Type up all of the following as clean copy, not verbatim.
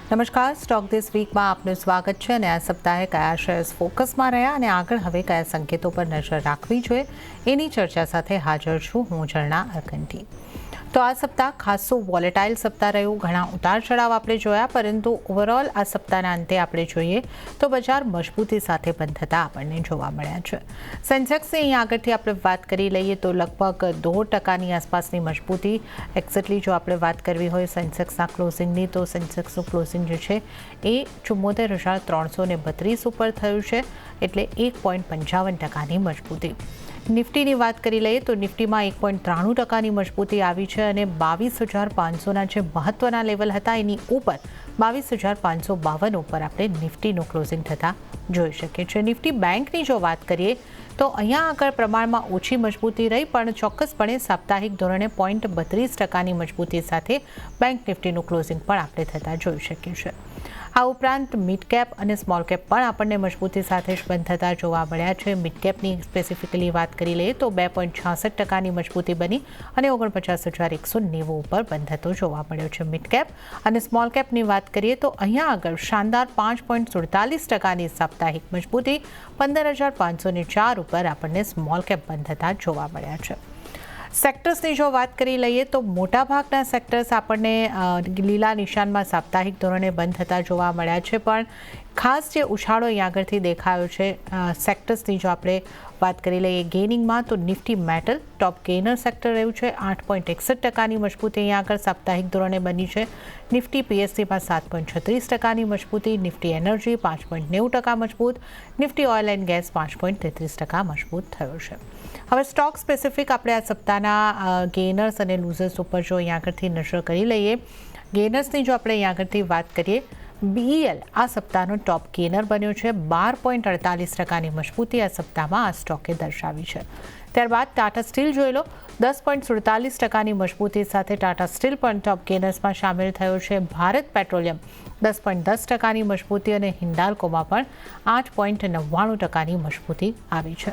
નમસ્કાર, stock this વીકમાં આપનું સ્વાગત છે. અને આ સપ્તાહે કયા શેર્સ ફોકસમાં રહ્યા અને આગળ હવે કયા સંકેતો પર નજર રાખવી જોઈએ એની ચર્ચા સાથે હાજર છું હું ઝરણા અરકંઠી. તો આ સપ્તાહ ખાસો વોલેટાઇલ સપ્તાહ રહ્યું. ઘણા ઉતાર ચઢાવ આપણે જોયા, પરંતુ ઓવરઓલ આ સપ્તાહના અંતે આપણે જોઈએ તો બજાર મજબૂતી સાથે બંધ થતા આપણને જોવા મળ્યા છે. સેન્સેક્સની અહીં આગળથી આપણે વાત કરી લઈએ તો લગભગ 2% આસપાસની મજબૂતી. એક્ઝેક્ટલી જો આપણે વાત કરવી હોય સેન્સેક્સના ક્લોઝિંગની, તો સેન્સેક્સનું ક્લોઝિંગ જે છે એ 74,332 ઉપર થયું છે, એટલે 1.55%ની મજબૂતી. નિફ્ટીની વાત કરી લઈએ તો નિફ્ટીમાં 1.93%ની મજબૂતી આવી છે અને 22,500ના જે મહત્વના લેવલ હતા એની ઉપર 22,552 ઉપર આપણે નિફ્ટીનું ક્લોઝિંગ થતાં જોઈ શકીએ છીએ. નિફ્ટી બેંકની જો વાત કરીએ તો અહીંયા આગળ પ્રમાણમાં ઓછી મજબૂતી રહી, પણ ચોક્કસપણે સાપ્તાહિક ધોરણે 0.32%ની મજબૂતી સાથે બેંક નિફ્ટીનું ક્લોઝિંગ પણ આપણે થતાં જોઈ શકીએ છીએ. આ ઉપરાંત મિડ કેપ અને સ્મોલ કેપ પણ આપણને મજબૂતી સાથે જ બંધ થતા જોવા મળ્યા છે. મિડ કેપની સ્પેસિફિકલી વાત કરી લઈએ તો 2.66%ની મજબૂતી બની અને 49,190 ઉપર બંધ થતો જોવા મળ્યો છે મિડ કેપ. અને સ્મોલ કેપની વાત કરીએ તો અહીંયા આગળ શાનદાર 5.47%ની સાપ્તાહિક મજબૂતી 15,504 ઉપર આપણને સ્મોલ કેપ બંધ થતા જોવા મળ્યા છે. સેક્ટર્સની જો વાત કરી લઈએ તો મોટાભાગના સેક્ટર્સ આપણને લીલા નિશાનમાં સાપ્તાહિક ધોરણે બંધ થતા જોવા મળ્યા છે, પણ ખાસ જે ઉછાળો અહીં આગળથી દેખાયો છે સેક્ટર્સની જો આપણે વાત કરી લઈએ ગેઇનિંગમાં, તો નિફ્ટી મેટલ ટોપ ગેઇનર સેક્ટર રહ્યું છે. 8.61%ની મજબૂતી અહીં આગળ સાપ્તાહિક ધોરણે બની છે. નિફ્ટી પીએસસીમાં 7.36%ની મજબૂતી. નિફ્ટી એનર્જી 5.90% મજબૂત. નિફ્ટી ઓઇલ એન્ડ ગેસ 5.33% મજબૂત થયો છે. હવે સ્ટોક સ્પેસિફિક આપણે આ સપ્તાહના ગેઇનર્સ અને લૂઝર્સ ઉપર જો અહીં આગળથી નજર કરી લઈએ. ગેઇનર્સની જો આપણે અહીં આગળથી વાત કરીએ, બીઈએલ આ સપ્તાહનો ટોપ ગેઇનર બન્યો છે. 12.48%ની મજબૂતી આ સપ્તાહમાં આ સ્ટોકે દર્શાવી છે. ત્યારબાદ ટાટા સ્ટીલ જોઈ લો, 10.47%ની મજબૂતી સાથે ટાટા સ્ટીલ પણ ટોપ ગેઇનર્સમાં સામેલ થયો છે. ભારત પેટ્રોલિયમ 10.10%ની મજબૂતી અને હિન્દાલ્કોમાં પણ 8.99%ની મજબૂતી આવી છે.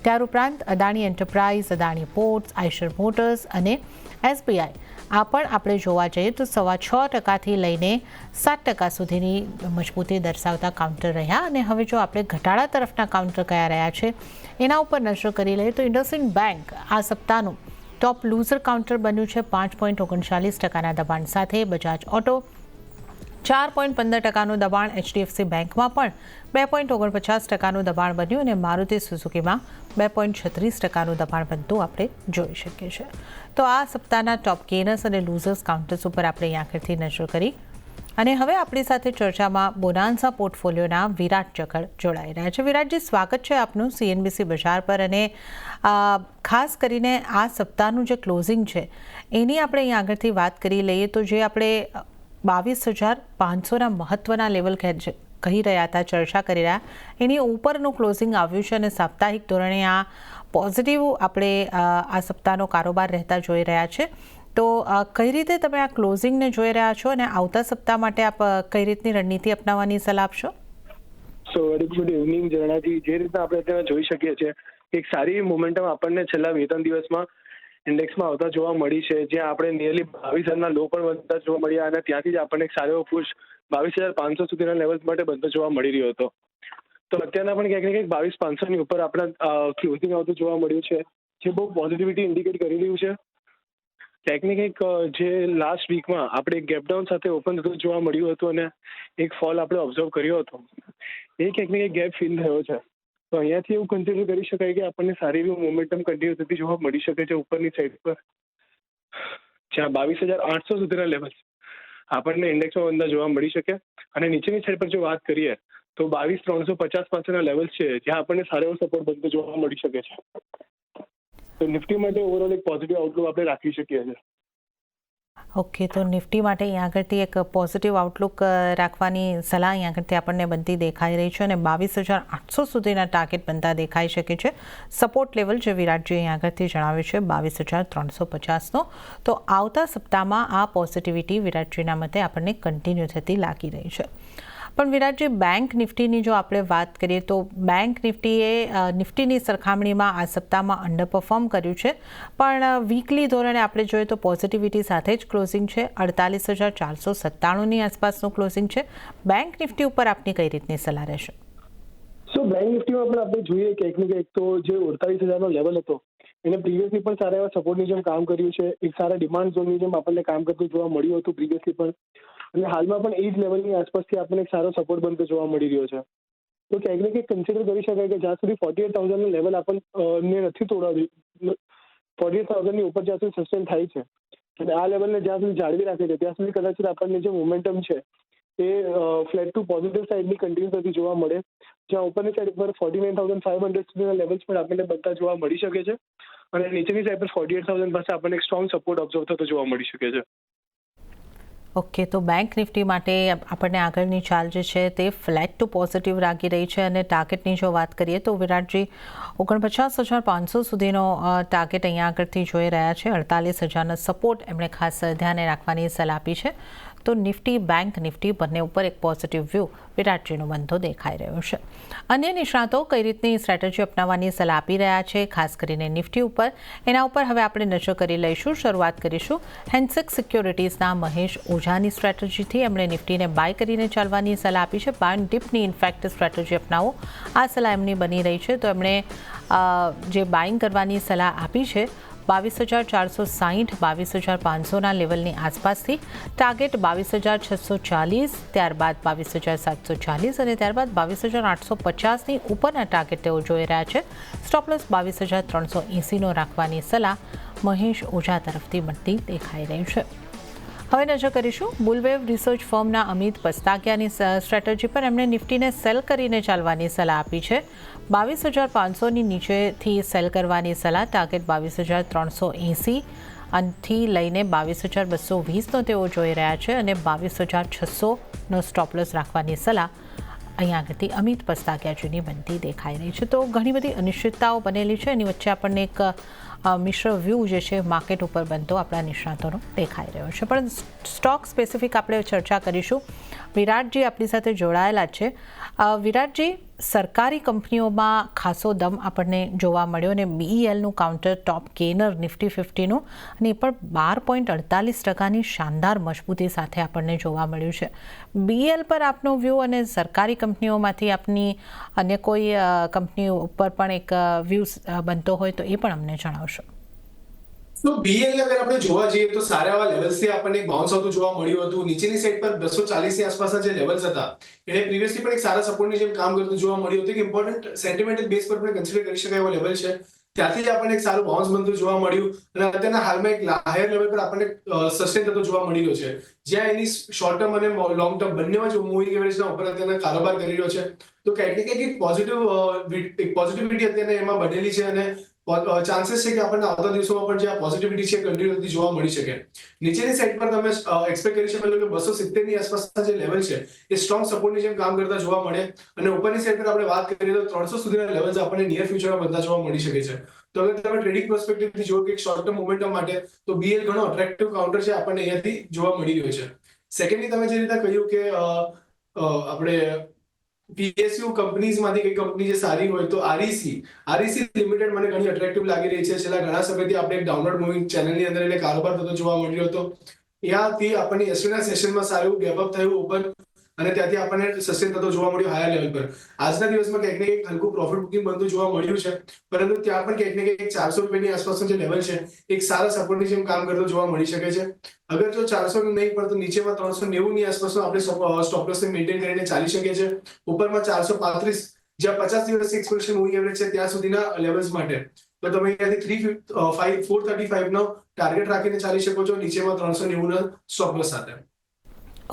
ત્યાર ઉપરાંત Adani enterprise, Adani ports, Eicher motors અને એસબીઆઈ આ પણ આપણે જોવા જઈએ તો 6.25%થી લઈને 7% સુધીની મજબૂતી દર્શાવતા કાઉન્ટર રહ્યા. અને હવે જો આપણે ઘટાડા તરફના કાઉન્ટર કયા રહ્યા છે એના ઉપર નજર કરી લઈએ તો ઇન્ડસઇન્ડ બેંક આ સપ્તાહનું ટોપ લૂઝર કાઉન્ટર બન્યું છે 5.39%ના દબાણ સાથે. બજાજ ઓટો 4.15%નું દબાણ. એચડીએફસી બેંકમાં પણ 2.49%નું દબાણ બન્યું અને મારુતિ સુઝુકીમાં 2.36%નું દબાણ બનતું આપણે જોઈ શકીએ છીએ. તો આ સપ્તાહના ટોપ ગેઇનર્સ અને લૂઝર્સ કાઉન્ટર્સ ઉપર આપણે અહીં આગળથી નજર કરી. અને હવે આપણી સાથે ચર્ચામાં બોનાન્સા પોર્ટફોલિયોના વિરાટ જગડ જોડાઈ રહ્યા છે. વિરાટજી, સ્વાગત છે આપનું સીએનબીસી બજાર પર. અને ખાસ કરીને આ સપ્તાહનું જે ક્લોઝિંગ છે એની આપણે અહીં આગળથી વાત કરી લઈએ તો જે આપણે 22,500ના મહત્વના લેવલ કહી રહ્યા હતા, ચર્ચા કરી રહ્યા, એની ઉપરનું ક્લોઝિંગ આવ્યું છે અને સાપ્તાહિક ધોરણે આ પોઝિટિવ આપણે આ સપ્તાહનો કારોબાર રહેતા જોઈ રહ્યા છે. તો કઈ રીતે તમે આ ક્લોઝિંગને જોઈ રહ્યા છો અને આવતા સપ્તાહ માટે આપ કઈ રીતની રણનીતિ અપનાવવાની સલાહ આપશો? સો વેરી ગુડ ઇવનિંગ ઝરણાજી. જે રીતના આપણે અત્યારે જોઈ શકીએ છીએ એક સારી મોમેન્ટમ આપણને છેલ્લા 2-3 દિવસમાં ઇન્ડેક્સમાં આવતા જોવા મળી છે, જ્યાં આપણે નિયરલી 22,000ના લો પણ બનતા જોવા મળ્યા અને ત્યાંથી જ આપણને એક સારો એવો પુશ 22,500 સુધીના લેવલ્સ માટે બનતો જોવા મળી રહ્યો હતો. તો અત્યારના પણ ક્યાંક ને ક્યાંક 22,500ની ઉપર આપણા ક્લોઝિંગ આવતું જોવા મળ્યું છે, જે બહુ પોઝિટિવિટી ઇન્ડિકેટ કરી રહ્યું છે. ક્યાંક ને ક્યાંક જે લાસ્ટ વીકમાં આપણે ગેપડાઉન સાથે ઓપન થતું જોવા મળ્યું હતું અને એક ફોલ આપણે ઓબ્ઝર્વ કર્યો હતો, એ ક્યાંક ને ક્યાંક ગેપ ફીલ થયો છે. તો અહીંયાથી એવું કન્સિડર કરી શકાય કે આપણને સારી એવી મોમેન્ટમ કન્ટિન્યુ થતી જોવા મળી શકે છે ઉપરની સાઈડ પર, જ્યાં 22,800 સુધીના લેવલ આપણને ઇન્ડેક્સમાં બંધા જોવા મળી શકે. અને નીચેની સાઈડ પર જો વાત કરીએ તો 22,350 પાસેના લેવલ છે, જ્યાં આપણને સારો એવો સપોર્ટ બનતો જોવા મળી શકે છે. તો નિફ્ટી માટે ઓવરઓલ એક પોઝિટિવ આઉટલુક આપણે રાખી શકીએ છીએ. ઓકે, તો નિફ્ટી માટે અહીં આગળથી એક પોઝિટિવ આઉટલુક રાખવાની સલાહ અહીં આગળથી આપણને બનતી દેખાઈ રહી છે અને 22,800 સુધીના ટાર્ગેટ બનતા દેખાઈ શકે છે. સપોર્ટ લેવલ જે વિરાટજી અહીં આગળથી જણાવ્યું છે 22,350નો. તો આવતા સપ્તાહમાં આ પોઝિટિવિટી વિરાટજીના મતે આપણને કન્ટિન્યુ થતી લાગી રહી છે. પણ વિરાટજી, બેંક નિફ્ટીની જો આપણે વાત કરીએ તો બેંક નિફ્ટીએ નિફ્ટીની સરખામણીમાં આ સપ્તાહમાં અંડર પરફોર્મ કર્યું છે, પણ વીકલી ધોરણે આપણે જોઈએ તો પોઝિટિવિટી સાથે જ ક્લોઝિંગ છે. 48,497ની આસપાસનું ક્લોઝિંગ છે. બેંક નિફ્ટી ઉપર આપની કઈ રીતની સલાહ રહેશે? બેંક નિફ્ટીમાં પણ આપણે જોઈએ કે એક ને એક તો જે 48,000નો લેવલ હતો એને પ્રીવિયસલી પણ સારા એવા સપોર્ટની જેમ કામ કર્યું છે. એક સારા ડિમાન્ડ ઝોનની જેમ આપણને કામ કરતું જોવા મળ્યું હતું પ્રીવિયસલી પણ, અને હાલમાં પણ એ જ લેવલની આસપાસથી આપણને એક સારો સપોર્ટ બનતો જોવા મળી રહ્યો છે. તો ક્યાંક ને ક્યાંક કન્સિડર કરી શકાય કે જ્યાં સુધી 48,000નું લેવલ આપણને નથી તોડાવ્યું, 48,000ની ઉપર જ્યાં સુધી સસ્ટેન થાય છે અને આ લેવલને જ્યાં સુધી જાળવી રાખે છે ત્યાં સુધી કદાચ આપણને જે મોમેન્ટમ છે એ ફ્લેટ ટુ પોઝિટિવ સાઇડની કન્ટિન્યુ થતી જોવા મળે, જ્યાં ઉપરની સાઈડ પર 49,500 સુધીના લેવલ્સ પણ આપણને બનતા જોવા મળી શકે છે અને નીચેની સાઈડ પર 48,000 પાસે આપણને એક સ્ટ્રોંગ સપોર્ટ ઓબ્ઝર્વ થતો જોવા મળી શકે છે. ઓકે, તો બેંક નિફ્ટી માટે આપણને આગળની ચાલ જે છે તે ફ્લેટ ટુ પોઝિટિવ લાગી રહી છે અને ટાર્ગેટની જો વાત કરીએ તો વિરાટજી 49,500 સુધીનો ટાર્ગેટ અહીંયા આગળથી જોઈ રહ્યા છે. 48,000નો સપોર્ટ એમણે ખાસ ધ્યાને રાખવાની સલાહ આપી છે. તો નિફ્ટી, બેંક નિફ્ટી બંને ઉપર એક પોઝિટિવ વ્યૂ વિરાટજીનો બનતો દેખાઈ રહ્યો છે. અન્ય નિષ્ણાતો કઈ રીતની સ્ટ્રેટેજી અપનાવવાની સલાહ આપી રહ્યા છે, ખાસ કરીને નિફ્ટી ઉપર, એના ઉપર હવે આપણે નજર કરી લઈશું. શરૂઆત કરીશું હેન્ડસેક્સ સિક્યોરિટીઝના મહેશ ઓઝાની સ્ટ્રેટેજીથી. એમણે નિફ્ટીને બાય કરીને ચાલવાની સલાહ આપી છે. બાય ડીપની ઇનફેક્ટ સ્ટ્રેટેજી અપનાવો, આ સલાહ એમની બની રહી છે. તો એમણે જે બાઇંગ કરવાની સલાહ આપી છે 22,460, 22,500ના લેવલની આસપાસથી, ટાર્ગેટ 22,640, ત્યારબાદ 22,740 અને ત્યારબાદ 22,850ની ઉપરના ટાર્ગેટ તેઓ જોઈ રહ્યા છે. સ્ટોપલોસ 22,380નો રાખવાની સલાહ મહેશ ઓઝા તરફથી મળતી દેખાઈ રહી છે. હવે નજર કરીશું બુલવેવ રિસર્ચ ફર્મના અમિત પસ્તાકિયાની સ્ટ્રેટેજી પર. એમણે નિફ્ટીને સેલ કરીને ચાલવાની સલાહ આપી છે. 22,500ની નીચેથી સેલ કરવાની સલાહ, ટાર્ગેટ 22,380 થી લઈને 22,220નો તેઓ જોઈ રહ્યા છે અને 22,600નો સ્ટોપલોસ રાખવાની સલાહ અહીંયા આગળથી અમિત પસ્તાકિયાજીની બનતી દેખાઈ રહી છે. તો ઘણી બધી અનિશ્ચિતતાઓ બનેલી છે, એની વચ્ચે આપણને એક મિશ્ર વ્યૂ જે છે માર્કેટ ઉપર બનતો આપણા નિષ્ણાતોનો દેખાઈ રહ્યો છે. પણ સ્ટોક સ્પેસિફિક આપણે ચર્ચા કરીશું. વિરાટજી આપણી સાથે જોડાયેલા છે. વિરાટજી, સરકારી કંપનીઓમાં ખાસો દમ આપણને જોવા મળ્યો અને BELનું કાઉન્ટર ટોપ ગેનર નિફ્ટી 50નું, અને એ પણ 12.48%ની શાનદાર મજબૂતી સાથે આપણને જોવા મળ્યું છે. BEL પર આપનો વ્યૂ અને સરકારી કંપનીઓમાંથી આપની અન્ય કોઈ કંપનીઓ ઉપર પણ એક વ્યૂ બનતો હોય તો એ પણ અમને જણાવશો. તો BEL અગર આપણે જોવા જઈએ તો સારા એવા લેવલ્સથી આપણને એક બાઉન્સ આવતું જોવા મળ્યું હતું. નીચેની સાઈડ પર 240ની આસપાસના જે લેવલ્સ હતા એને પ્રીવિયસલી પણ એક સારા સપોર્ટની જેમ કામ કરતું જોવા મળ્યું હતું. એક ઇમ્પોર્ટન્ટ સેન્ટિમેન્ટલ બેઝ પર પણ કન્સિડર કરી શકાય એવો લેવલ છે. ત્યાંથી જ આપણને એક સારું બાઉન્સ બનતું જોવા મળ્યું અને અત્યારના હાલમાં એક હાયર લેવલ પર આપણને સસ્ટેન થતો જોવા મળી રહ્યો છે, જ્યાં એની શોર્ટ ટર્મ અને લોંગ ટર્મ બંનેમાં જ મૂવિંગ એવરેજના ઉપર અત્યારના કારોબાર કરી રહ્યો છે. તો કંઈક ને કંઈક એક પોઝિટિવિટી અત્યારે એમાં બનેલી છે અને ચાન્સીસ છે કે આપણને આવતા દિવસોમાં પણ જે આ પોઝિટિવિટી છે કન્ટિન્યુ થતી જોવા મળી શકે. નીચેની સાઈડ પર તમે એક્સપેક્ટ કરી શકો કે 270ની આસપાસના જે લેવલ છે એ સ્ટ્રોંગ સપોર્ટની જેમ કામ કરતા જોવા મળે અને ઉપરની સાઈડ પર આપણે વાત કરીએ તો 300 સુધીના લેવલ્સ આપણને નિયર ફ્યુચરમાં બનતા જોવા મળી શકે છે. તો હવે તમે ટ્રેડિંગ પર્સપેક્ટિવથી જો કે શોર્ટ ટર્મ મોમેન્ટમ માટે તો BEL ઘણો અટ્રેક્ટિવ કાઉન્ટર છે આપણને અહીંયાથી જોવા મળી રહ્યો છે. સેકન્ડલી તમે જે રીતે કહ્યું કે આપણે PSU કંપનીઝમાંથી કઈ કંપની જે સારી હોય તો REC લિમિટેડ મને ઘણી અટ્રેક્ટિવ લાગી રહી છે. છેલ્લા ઘણા સમયથી આપણે એક ડાઉનવર્ડ મૂવિંગ ચેનલની અંદર એને કારોબાર થતો જોવા મળ્યો હતો. ત્યાંથી આપણને યસ્ટરડેના સેશનમાં સારું ગેપ અપ થયું ઉપર અને ત્યાંથી આપણને સસ્ટેન થતો જોવા મળ્યો હાયર લેવલ પર. આજના દિવસમાં ક્યાંક ને ક્યાંક હલકું પ્રોફિટ બુકિંગ બનતું જોવા મળ્યું છે, પરંતુ ત્યાં પણ ક્યાંક ને ક્યાંક 400 રૂપિયાની આસપાસનો જે લેવલ છે એક સારા સપોર્ટની જેમ કામ કરતો જોવા મળી શકે છે. અગર જો 400 નહીં પણ તો નીચેમાં 390ની આસપાસનો આપણે સ્ટોપ લોસને મેન્ટેન કરીને ચાલી શકીએ છીએ. ઉપરમાં 435 જ્યાં 50 દિવસ એક્સપોઝર મૂવિંગ એવરેજ છે ત્યાં સુધીના લેવલ્સ માટે તો તમે અહીંયાથી 435નો ટાર્ગેટ રાખીને ચાલી શકો છો, નીચેમાં 390ના સ્ટોપ લોસ સાથે.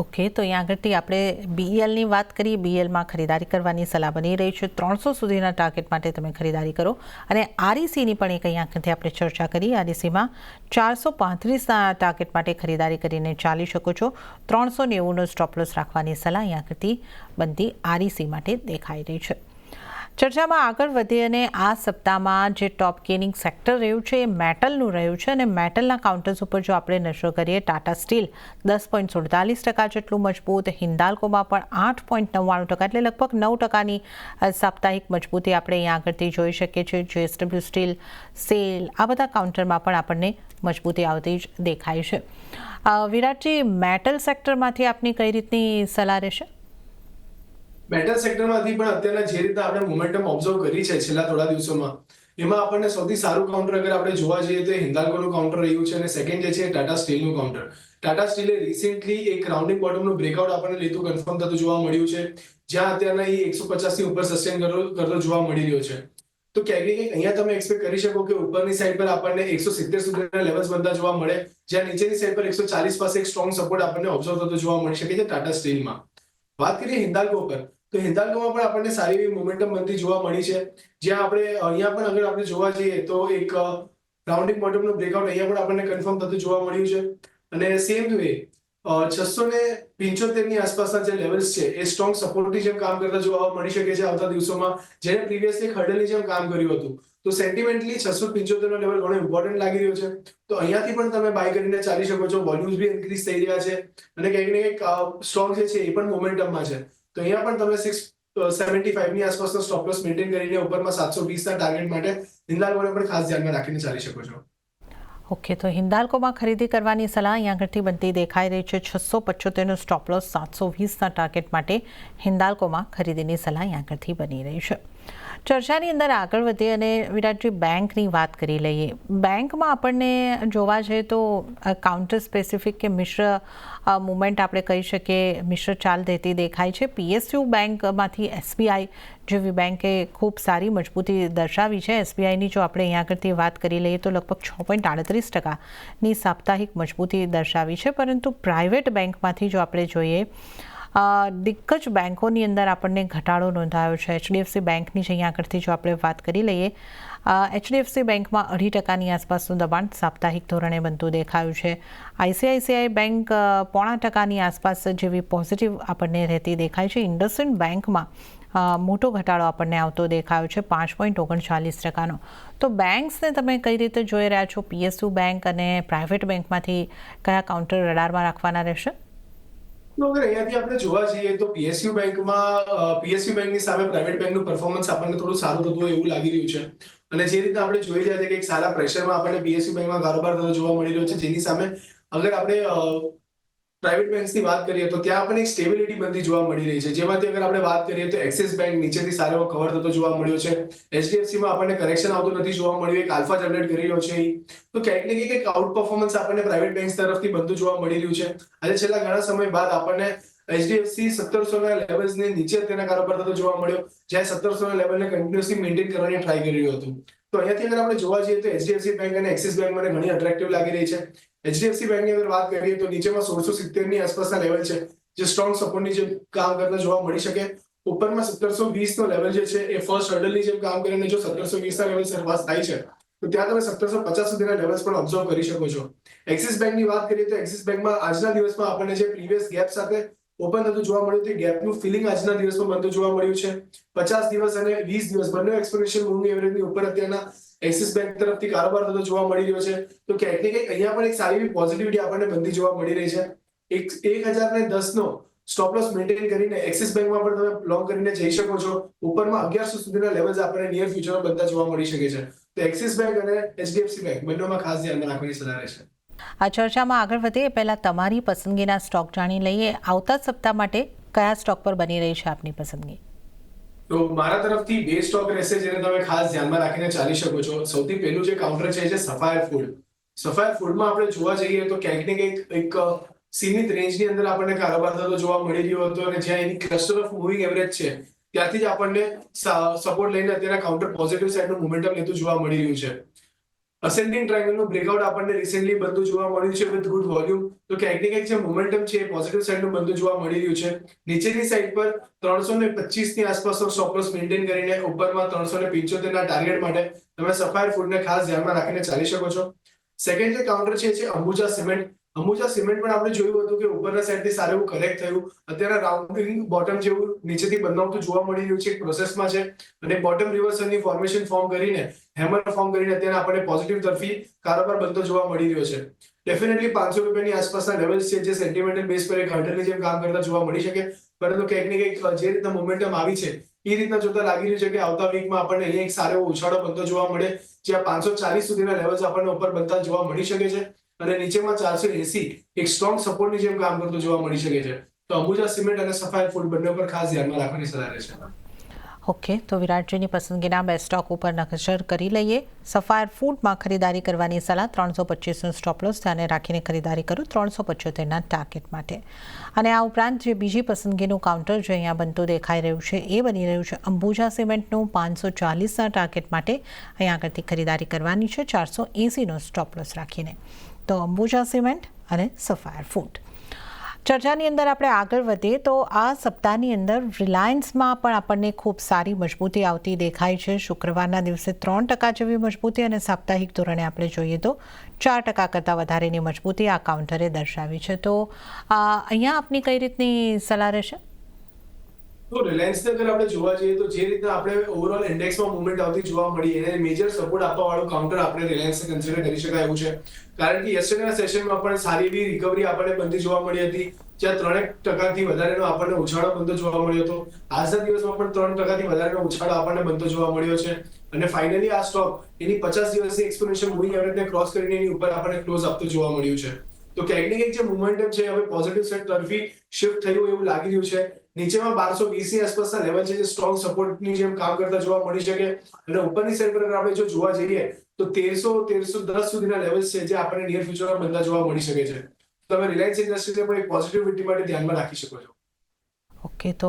ઓકે, તો અહીંયા આગળથી આપણે BELની વાત કરીએ. BELમાં ખરીદારી કરવાની સલાહ બની રહી છે. 300 સુધીના ટાર્ગેટ માટે તમે ખરીદારી કરો અને RECની પણ એક અહીંયા આગળથી આપણે ચર્ચા કરી. RECમાં 435ના ટાર્ગેટ માટે ખરીદારી કરીને ચાલી શકો છો. 390નો સ્ટોપ લોસ રાખવાની સલાહ અહીંયા આગળથી બનતી REC માટે દેખાઈ રહી છે. ચર્ચામાં આગળ વધીએ અને આ સપ્તાહમાં જે ટોપ ગેનિંગ સેક્ટર રહ્યું છે એ મેટલનું રહ્યું છે અને મેટલના કાઉન્ટર્સ ઉપર જો આપણે નજર કરીએ, ટાટા સ્ટીલ 10.47% જેટલું મજબૂત, હિન્દાલ્કોમાં પણ 8.99%, એટલે લગભગ 9%ની સાપ્તાહિક મજબૂતી આપણે અહીંયા આગળથી જોઈ શકીએ છીએ. JSW સ્ટીલ, સેલ, આ બધા કાઉન્ટરમાં પણ આપણને મજબૂતી આવતી જ દેખાય છે. વિરાટજી, મેટલ સેક્ટરમાંથી આપની કઈ રીતની સલાહ રહેશે? મેટલ સેક્ટરમાંથી પણ અત્યારના જે રીતે આપણે મોમેન્ટમ ઓબ્ઝર્વ કરી છે છેલ્લા થોડા દિવસોમાં, એમાં આપણને સૌથી સારું કાઉન્ટર અગર આપણે જોવા જઈએ તો હિન્દાલ્કોનું કાઉન્ટર રહ્યું છે અને સેકન્ડ જે છે ટાટા સ્ટીલનું કાઉન્ટર. ટાટા સ્ટીલે રિસેન્ટલી એક રાઉન્ડિંગ બોટમનું બ્રેકઆઉટ આપણને લીધું કન્ફર્મ થતું જોવા મળ્યું છે, જ્યાં અત્યારના એ 150 ની ઉપર સસ્ટેન કરતો જોવા મળી રહ્યો છે. તો ક્યાંક ને ક્યાંક અહીંયા તમે એક્સપેક્ટ કરી શકો કે ઉપરની સાઈડ પર આપણને 170 સુધીના લેવલ્સ બનતા જોવા મળે, જ્યાં નીચેની સાઈડ પર 140 પાસે એક સ્ટ્રોંગ સપોર્ટ આપણને ઓબ્ઝર્વ થતો જોવા મળી શકે છે ટાટા સ્ટીલમાં. વાત કરીએ હિન્દાલ્કો પર, તો હિન્દાલ્કોમાં પણ આપણને સારી એવી મોમેન્ટમ બનતી જોવા મળી છે, જ્યાં આપણે અહીંયા પણ અગર આપણે જોવા જઈએ તો એક રાઉન્ડિંગ બોટમનું બ્રેકઆઉટ અહીંયા પણ આપણને કન્ફર્મ થતું જોવા મળ્યું છે. અને સેમ વે 675 ની આસપાસના જે લેવલ્સ છે એ સ્ટ્રોંગ સપોર્ટની જેમ કામ કરતા જોવા મળી શકે છે આવતા દિવસોમાં, જેને પ્રીવિયસલી એક હર્ડલની જેમ કામ કર્યું હતું. તો સેન્ટિમેન્ટલી 675 નો લેવલ ઘણો ઇમ્પોર્ટન્ટ લાગી રહ્યો છે. તો અહીંયાથી પણ તમે બાય કરીને ચાલી શકો છો. વોલ્યુમ્સ બી ઇન્ક્રીઝ થઈ રહ્યા છે અને કંઈક ને કંઈક સ્ટ્રોંગ જે છે એ પણ મોમેન્ટમમાં છે. તો અહીંયા પણ તમે 675 ની આસપાસનો સ્ટોપ લોસ મેન્ટેન કરીને ઉપરમાં 720 ના ટાર્ગેટ માટે હિન્દાલ્કોને પણ ખાસ ધ્યાનમાં રાખીને ચાલી શકો છો. ઓકે, તો હિન્દાલ્કોમાં ખરીદી કરવાની સલાહ અહીંયા આગળથી બનતી દેખાઈ રહી છે. 675નો સ્ટોપ લોસ, 720ના ટાર્ગેટ માટે હિન્દાલ્કોમાં ખરીદીની સલાહ અહીંયા આગળથી બની રહી છે. ચર્ચાની અંદર આગળ વધીએ અને વિરાટજી, બેંકની વાત કરી લઈએ. બેંકમાં આપણને જોવા જઈએ તો કાઉન્ટર સ્પેસિફિક કે મિશ્ર મુવમેન્ટ આપણે કહી શકીએ, મિશ્ર ચાલ દેતી દેખાય છે. PSU બેંકમાંથી SBI જેવી બેંકે ખૂબ સારી મજબૂતી દર્શાવી છે. SBIની જો આપણે અહીંયા આગળથી વાત કરી લઈએ તો લગભગ 6.38%ની સાપ્તાહિક મજબૂતી દર્શાવી છે. પરંતુ પ્રાઇવેટ બેંકમાંથી જો આપણે જોઈએ, દિગ્ગજ બેંકોની અંદર આપણને ઘટાડો નોંધાયો છે. HDFC બેંકની જ અહીંયા આગળથી જો આપણે વાત કરી લઈએ, HDFC બેંકમાં 2.5%ની આસપાસનું દબાણ સાપ્તાહિક ધોરણે બનતું દેખાયું છે. ICICI બેંક 0.5%ની આસપાસ જેવી પોઝિટિવ આપણને રહેતી દેખાય છે. ઇન્ડસઇન્ડ બેંકમાં મોટો ઘટાડો આપણને આવતો દેખાયો છે, 5.39%નો. તો બેંક્સને તમે કઈ રીતે જોઈ રહ્યા છો? PSU બેંક અને પ્રાઇવેટ બેંકમાંથી કયા કાઉન્ટર રડારમાં રાખવાના રહેશે? તો અગર અહીંયાથી આપણે જોવા જઈએ તો PSU બેંકની સામે પ્રાઇવેટ બેંકનું પરફોર્મન્સ આપણને થોડું સારું થતું હોય એવું લાગી રહ્યું છે. અને જે રીતે આપણે જોઈ રહ્યા છે કે એક સારા પ્રેશરમાં આપણને PSU બેંકમાં કારોબાર થતો જોવા મળી રહ્યો છે, જેની સામે અગર આપણે પ્રાઇવેટ બેંક્સની વાત કરીએ તો ત્યાં પણ એક સ્ટેબિલિટી બનતી જોવા મળી રહી છે. જેમાંથી અગર આપણે વાત કરીએ તો એક્સિસ બેંક નીચેથી સારો એવો કવર થતો જોવા મળ્યો છે. HDFCમાં આપણને કરેક્શન આવતું નથી જોવા મળ્યું, એક આલ્ફા જનરેટ કરી રહ્યો છે. તો ક્યાંક ને ક્યાંક એક આઉટ પરફોર્મન્સ આપણને પ્રાઇવેટ બેંક્સ તરફથી બનતું જોવા મળી રહ્યું છે. આજે છેલ્લા ઘણા સમય બાદ આપણને HDFC 1700 ના લેવલ્સને નીચે તેના કારોબાર થતો જોવા મળ્યો, જ્યાં 1700 ના લેવલને કન્ટિન્યુઅસલી મેન્ટેન કરવાની ટ્રાય કરી રહ્યું હતું. તો અહીંયાથી અગર આપણે જોવા જઈએ તો HDFC બેંક અને એક્સિસ બેંક મને ઘણી અટ્રેક્ટિવ લાગી રહી છે. HDFC બેંકની અગર વાત કરીએ તો નીચેમાં 1670 ની આસપાસના લેવલ છે, જે સ્ટ્રોંગ સપોર્ટની જેમ કામ કરતા જોવા મળી શકે. ઉપરમાં 1720 નો લેવલ જે છે એ ફર્સ્ટ હર્ડલની જેમ કામ કરીને જો 1720 ના લેવલ સરપાસ થાય છે તો ત્યાં તમે 1750 સુધીના લેવલ્સ પણ ઓબ્ઝર્વ કરી શકો છો. એક્સિસ બેંકની વાત કરીએ તો એક્સિસ બેંકમાં આજના દિવસમાં આપણને જે પ્રીવિયસ ગેપ સાથે ઓપન થતું જોવા મળ્યું તે ગેપનું ફિલિંગ આજના દિવસમાં બનતું જોવા મળ્યું છે. 50 દિવસ અને 20 દિવસ બંને એક્સપોનેન્શિયલ મૂવિંગ એવરેજની ઉપર અત્યારના એક્સિસ બેંક તરફથી કારોબાર થતો જોવા મળી રહ્યો છે. તો ક્યાંક ને ક્યાંક અહીંયા પણ એક સારી એવી પોઝિટિવિટી આપણને બનતી જોવા મળી રહી છે. 1010 નો સ્ટોપ લોસ મેન્ટેન કરીને એક્સિસ બેંકમાં પણ તમે લોંગ કરીને જઈ શકો છો. ઉપરમાં 1100 સુધીના લેવલ્સ આપણને નિયર ફ્યુચરમાં બનતા જોવા મળી શકે છે. તો એક્સિસ બેંક અને HDFC બેંક બંનેમાં ખાસ ધ્યાન રાખવાની સલાહ રહેશે. આ ચર્ચામાં આગળ વધીએ પહેલાં તમારી પસંદગીના સ્ટોક જાણી લઈએ. આવતા સપ્તાહ માટે કયા સ્ટોક પર બની રહી છે આપની પસંદગી? તો મારા તરફથી બે સ્ટોક રહેશે જેને તમે ખાસ ધ્યાનમાં રાખીને ચાલી શકો છો. સૌથી પહેલું જે કાઉન્ટર છે સફાયર ફૂડ. સફાયર ફૂડમાં આપણે જોવા જઈએ તો ક્યાંક ને ક્યાંક એક સીમિત રેન્જની અંદર આપણને કારોબાર થતો જોવા મળી રહ્યો હતો અને જ્યાં એની ક્લસ્ટર ઓફ મૂવિંગ એવરેજ છે ત્યાંથી જ આપણને સપોર્ટ લઈને અત્યારે કાઉન્ટર પોઝિટિવ સાઈડનું મોમેન્ટમ લેતું જોવા મળી રહ્યું છે. અસેન્ડિંગ ટ્રાયેંગલનું બ્રેકઆઉટ આપણને રિસેન્ટલી બનતું જોવા મળ્યું છે વિથ ગુડ વોલ્યુમ. તો ક્યાંક ને ક્યાંક જે મોમેન્ટમ છે એ પોઝિટિવ સાઈડનું બનતું જોવા મળી રહ્યું છે. નીચેની સાઈડ પર 325 ની આસપાસનો સ્ટોપ લોસ મેન્ટેન કરીને ઉપરમાં 375 ના ટાર્ગેટ માટે તમે સફાયર ફૂડને ખાસ ધ્યાનમાં રાખીને ચાલી શકો છો. સેકન્ડ જે કાઉન્ટર છે અંબુજા સિમેન્ટ. અંબુજા સિમેન્ટ પણ આપણે જોયું હતું કે ઉપરના સાઈડથી સારું એવું કરેક્ટ થયું. અત્યારે રાઉન્ડિંગ બોટમ જેવું નીચેથી બનાવતું જોવા મળી રહ્યું છે, એક પ્રોસેસમાં છે અને બોટમ રિવર્સલની ફોર્મેશન ફોર્મ કરીને હેમર ફોર્મ કરીને અત્યારે આપણને પોઝિટિવ તરફી કારોબાર બનતો જોવા મળી રહ્યો છે. ડેફિનેટલી 500 રૂપિયાની આસપાસના લેવલ્સ છે જે સેન્ટિમેન્ટલ બેઝ પર એક હર્ડલની જેમ કામ કરતા જોવા મળી શકે, પરંતુ ક્યાંક ને ક્યાંક જે રીતના મોમેન્ટમ આવી છે એ રીતના જોતા લાગી રહ્યું છે કે આવતા વીકમાં આપણને અહીંયા એક સારો એવો ઉછાળો બનતો જોવા મળે, જ્યાં 540 સુધીના લેવલ્સ આપણને ઉપર બનતા જોવા મળી શકે છે અને નીચેમાં 480 એક સ્ટ્રોંગ સપોર્ટની જેમ કામ કરતો જોવા મળી શકે છે. તો અંબુજા સિમેન્ટ અને સફાયર ફૂડ બંને પર ખાસ ધ્યાનમાં રાખવાની સલાહ રહેશે. ઓકે, તો વિરાટજીની પસંદગીના બે સ્ટોક ઉપર નજર કરી લઈએ. સફાયર ફૂડમાં ખરીદારી કરવાની સલાહ, 325નો સ્ટોપ લોસ ધ્યાને રાખીને ખરીદારી કરો 375ના ટાર્ગેટ માટે. અને આ ઉપરાંત જે બીજી પસંદગીનું કાઉન્ટર જે અહીંયા બનતું દેખાઈ રહ્યું છે એ બની રહ્યું છે અંબુજા સિમેન્ટનું 540ના ટાર્ગેટ માટે અહીંયા આગળથી ખરીદારી કરવાની છે 480નો સ્ટોપ લોસ રાખીને. તો અંબુજા સિમેન્ટ અને સફાયર ફૂડ. ચર્ચાની અંદર આપણે આગળ વધીએ તો આ સપ્તાહની અંદર રિલાયન્સમાં પણ આપણને ખૂબ સારી મજબૂતી આવતી દેખાય છે. શુક્રવારના દિવસે 3% જેવી મજબૂતી અને સાપ્તાહિક ધોરણે આપણે જોઈએ તો 4% કરતાં વધારેની મજબૂતી આ કાઉન્ટરે દર્શાવી છે. તો અહીંયા આપની કઈ રીતની સલાહ રહેશે? તો રિલાયન્સને અગર આપણે જોવા જઈએ તો જે રીતના આપણે ઓવરઓલ ઇન્ડેક્સમાં મુવમેન્ટ આવતી જોવા મળી એને મેજર સપોર્ટ આપવા વાળું કાઉન્ટર આપણે રિલાયન્સને કન્સિડર કરી શકાય એવું છે, કારણ કે યસ્ટરડેના સેશનમાં પણ સારી એવી રિકવરી આપણને બનતી જોવા મળી હતી, જ્યાં 3% વધારેનો આપણને ઉછાળો બનતો જોવા મળ્યો હતો. આજના દિવસમાં પણ 3% વધારેનો ઉછાળો આપણને બનતો જોવા મળ્યો છે અને ફાઇનલી આ સ્ટોક એની 50 દિવસની એક્સપોનેન્શિયલ મૂવિંગ એવરેજને ક્રોસ કરીને એની ઉપર આપણને ક્લોઝ આપતું જોવા મળ્યું છે. તો ક્યાંક ને ક્યાંક જે મોમેન્ટમ છે હવે પોઝિટિવ સાઇડ તરફી શિફ્ટ થયું એવું લાગી રહ્યું છે. નીચેમાં 1220 ની આસપાસના લેવલ છે જે સ્ટ્રોંગ સપોર્ટની જેમ કામ કરતા જોવા મળી શકે અને ઉપરની સાઈડ પર આપણે જો જોવા જઈએ તો 1310 સુધીના લેવલ્સ છે જે આપણને નિયર ફ્યુચરમાં બનતા જોવા મળી શકે છે. તમે રિલાયન્સ ઇન્ડસ્ટ્રીઝને પણ એક પોઝિટિવિટી માટે ધ્યાનમાં રાખી શકો છો. ઓકે, તો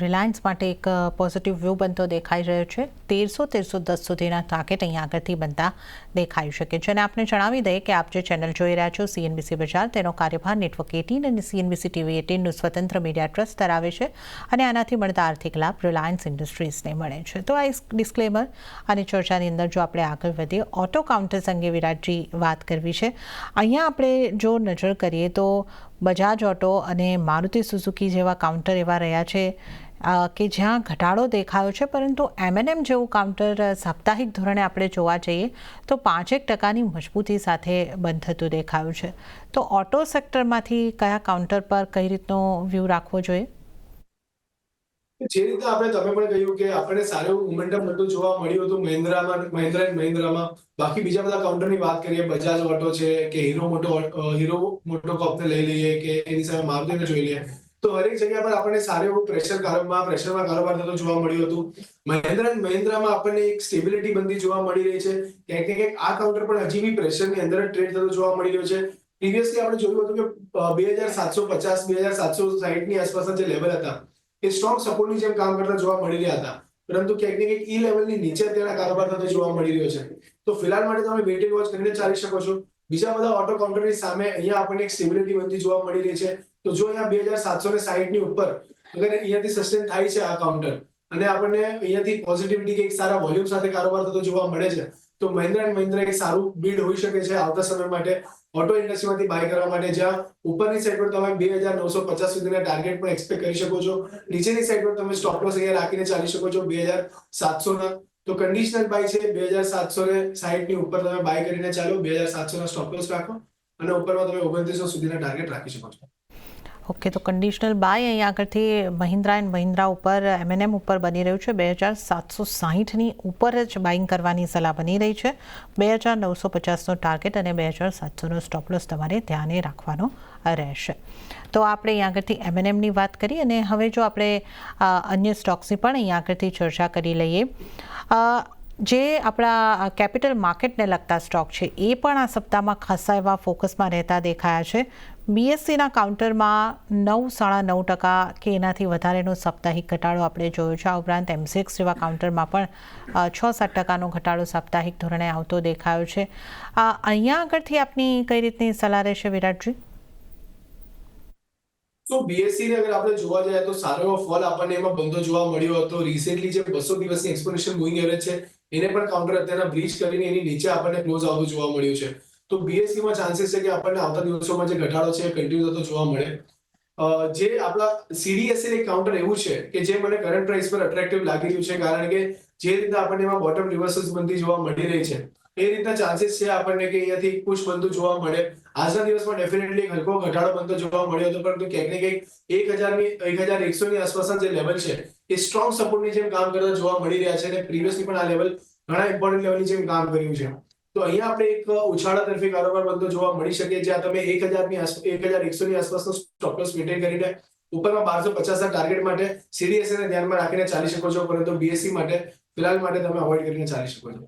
રિલાયન્સ માટે એક પોઝિટિવ વ્યૂ બનતો દેખાઈ રહ્યો છે. 1310 સુધીના ટાર્ગેટ અહીંયા આગળથી બનતા દેખાઈ શકે છે. અને આપને જણાવી દઈએ કે આપ જે ચેનલ જોઈ રહ્યા છો CNBC બજાર, તેનો કાર્યભાર નેટવર્ક 18 અને CNBC TV 18નું સ્વતંત્ર મીડિયા ટ્રસ્ટ ધરાવે છે અને આનાથી મળતા આર્થિક લાભ રિલાયન્સ ઇન્ડસ્ટ્રીઝને મળે છે. તો આ ડિસ્ક્લેમર અને ચર્ચાની અંદર જો આપણે આગળ વધીએ, ઓટો કાઉન્ટર્સ અંગે વિરાટજી વાત કરવી છે. અહીંયા આપણે જો નજર કરીએ તો બજાજ ઓટો અને મારુતિ સુઝુકી જેવા કાઉન્ટર એવા રહ્યા છે કે જ્યાં ઘટાડો દેખાયો છે, પરંતુ M&M જેવું કાઉન્ટર સાપ્તાહિક ધોરણે આપણે જોવા જઈએ તો 5% મજબૂતી સાથે બંધ થતું દેખાયું છે. તો ઓટો સેક્ટરમાંથી કયા કાઉન્ટર પર કઈ રીતનો વ્યૂ રાખવો જોઈએ? જે રીતે તમે પણ કહ્યું કે આપણને સારું મોમેન્ટમ બધું જોવા મળ્યું હતું મહિન્દ્રામાં. બાકી બીજા બધા કાઉન્ટરની વાત કરીએ, બજાજ ઓટો છે કે હીરો મોટો કોર્પને લઈ લઈએ કે એની સામે મારુતિને જોઈ લઈએ, તો હરેક જગ્યા પર આપણને સારું એવું પ્રેશરમાં કારોબાર થતો જોવા મળ્યું હતું. મહિન્દ્રામાં આપણને એક સ્ટેબિલિટી બનતી જોવા મળી રહી છે. ક્યાંક ને ક્યાંક આ કાઉન્ટર પણ હજી બી પ્રેશરની અંદર ટ્રેડ થતો જોવા મળી રહ્યો છે. પ્રીવિયસલી આપણે જોયું હતું કે 2750 2760 ની આસપાસના જે લેવલ હતા એ સ્ટ્રોંગ સપોર્ટની જેમ કામ કરતા જોવા મળી રહ્યા હતા, પરંતુ ક્યાંક ને ક્યાંક ઈ લેવલની નીચે અત્યારે કારોબાર થતો જોવા મળી રહ્યો છે. તો ફિલહાલ માટે તમે વેઇટ એન્ડ વોચ કરીને ચાલી શકો છો. બીજા બધા ઓટો કાઉન્ટરની સામે અહીંયા આપણને એક સ્ટેબિલિટી બનતી જોવા મળી રહી છે. તો જો અહીંયા 2760 ની ઉપર અગર અહીંયાથી સસ્ટેન થાય છે આ કાઉન્ટર અને આપણને અહીંયાથી પોઝિટિવિટી કે એક સારા વોલ્યુમ સાથે કારોબાર થતો જોવા મળે છે, તો મહિન્દ્રા એક સારું બીડ હોઈ શકે છે આવતા સમય માટે ઓટો ઇન્ડસ્ટ્રીમાંથી બાય કરવા માટે, જ્યાં ઉપરની સાઈડ પર તમે 2950 સુધીના ટાર્ગેટ પણ એક્સપેક્ટ કરી શકો છો. નીચેની સાઈડ પર તમે સ્ટોપ લોસ અહીંયા રાખીને ચાલી શકો છો 2700 ના. તો કન્ડિશનલ બાય છે 2760 ની ઉપર તમે બાય કરીને ચાલો, 2700 ના સ્ટોપ લોસ રાખો અને ઉપરમાં તમે 2900 સુધીના ટાર્ગેટ રાખી શકો છો. ઓકે, તો કન્ડિશનલ બાય અહીંયા આગળથી મહિન્દ્રા ઉપર M&M ઉપર બની રહ્યું છે. 2760ની ઉપર જ બાઇંગ કરવાની સલાહ બની રહી છે. 2950નો ટાર્ગેટ અને 2700નો સ્ટોપ લોસ તમારે ધ્યાને રાખવાનો રહેશે. તો આપણે અહીંયા આગળથી M&Mની વાત કરી અને હવે જો આપણે અન્ય સ્ટોક્સની પણ અહીંયા આગળથી ચર્ચા કરી લઈએ. જે આપણા કેપિટલ માર્કેટને લગતા સ્ટોક છે એ પણ આ સપ્તાહમાં ખાસા એવા ફોકસમાં રહેતા દેખાયા છે. BSEના કાઉન્ટરમાં 9.9% કે એનાથી વધારેનો સાપ્તાહિક ઘટાડો આપણે જોયો છે. આ ઉપરાંત MCX જેવા કાઉન્ટરમાં પણ 6-7% ઘટાડો સાપ્તાહિક ધોરણે આવતો દેખાયો છે. અહીંયા આગળથી આપની કઈ રીતની સલાહ રહેશે વિરાટજી? તો BSE ને અગર આપણે જોવા જઈએ તો સારો એવો ફોલ આપણને એમાં બંધો જોવા મળ્યો હતો. રિસેન્ટલી જે 200 દિવસની એક્સપોનેન્શિયલ મૂવિંગ એવરેજ છે એને પણ કાઉન્ટર અત્યારે બ્રીચ કરીને એની નીચે આપણને ક્લોઝ આવતું જોવા મળ્યું છે. તો બીએસસીમાં ચાન્સીસ છે કે આપણને આવતા દિવસોમાં જે ઘટાડો છે એ કન્ટિન્યુ થતો જોવા મળે. જે આપણા સીડીએસએલ એક કાઉન્ટર એવું છે કે જે મને કરંટ પ્રાઇસ પર અટ્રેક્ટિવ લાગી રહ્યું છે, કારણ કે જે રીતે આપણને એમાં બોટમ રિવર્સલ્સ બનતી જોવા મળી રહી છે એ રીતના ચાન્સીસ છે આપણને કે અહીંયાથી પુશ બનતું જોવા મળે. આજના દિવસમાં ડેફિનેટલી હલકો ઘટાડો બનતો જોવા મળ્યો હતો, પરંતુ ક્યાંક ને ક્યાંક 1100 ની આસપાસના જે લેવલ છે એ સ્ટ્રોંગ સપોર્ટની જેમ કામ કરતા જોવા મળી રહ્યા છે, અને પ્રીવિયસલી પણ આ લેવલ ઘણા ઇમ્પોર્ટન્ટ લેવલની જેમ કામ કર્યું છે. તો અહીંયા આપણે એક ઉછાળા તરફી કારોબાર બનતો જોવા મળી શકે, જ્યાં તમે 1100 ની આસપાસનો સ્ટોપ લોસ મેન્ટેન કરીને ઉપરમાં 1250 ના ટાર્ગેટ માટે સીડીએસએ ને ધ્યાનમાં રાખીને ચાલી શકો છો, પરંતુ બીએસસી માટે ફિલહાલ માટે તમે અવોઇડ કરીને ચાલી શકો છો.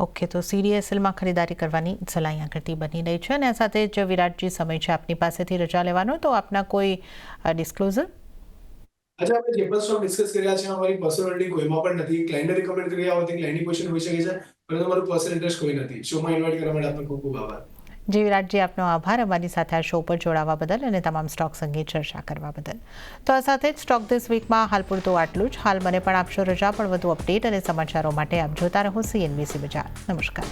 ઓકે, તો સીડીએસએલમાં ખરીદારી કરવાની સલાહ અહીંયા કરતી બની રહી છે. અને આ સાથે જ વિરાટજી, સમય છે આપની પાસેથી રજા લેવાનો, તો આપના કોઈ ડિસ્ક્લોઝર? આજે આપણે જે પણ સ્ટોક ડિસ્કસ કર્યા છે અમારી પર્સનલ હોલ્ડિંગ કોઈમાં પણ નથી. ક્લાયન્ટે રિકમેન્ડ કર્યા હોત ક્લાયન્ટની પોઝિશન હોઈ શકે છે, પરંતુ અમારું પર્સનલ ઇન્ટરેસ્ટ કોઈ નથી. શોમાં ઇન્વાઇટ કરવા માટે આપનો ખૂબ ખૂબ આભાર. જી વિરાટજી, આપનો આભાર અમારી સાથે આ શો પર જોડાવા બદલ અને તમામ સ્ટોક્સ અંગે ચર્ચા કરવા બદલ. તો આ સાથે જ સ્ટોક ધીસ વીકમાં હાલ પૂરતું આટલું જ. હાલ મને પણ આપશો રજા, પણ વધુ અપડેટ અને સમાચારો માટે આપ જોતા રહો CNBC બજાર. નમસ્કાર.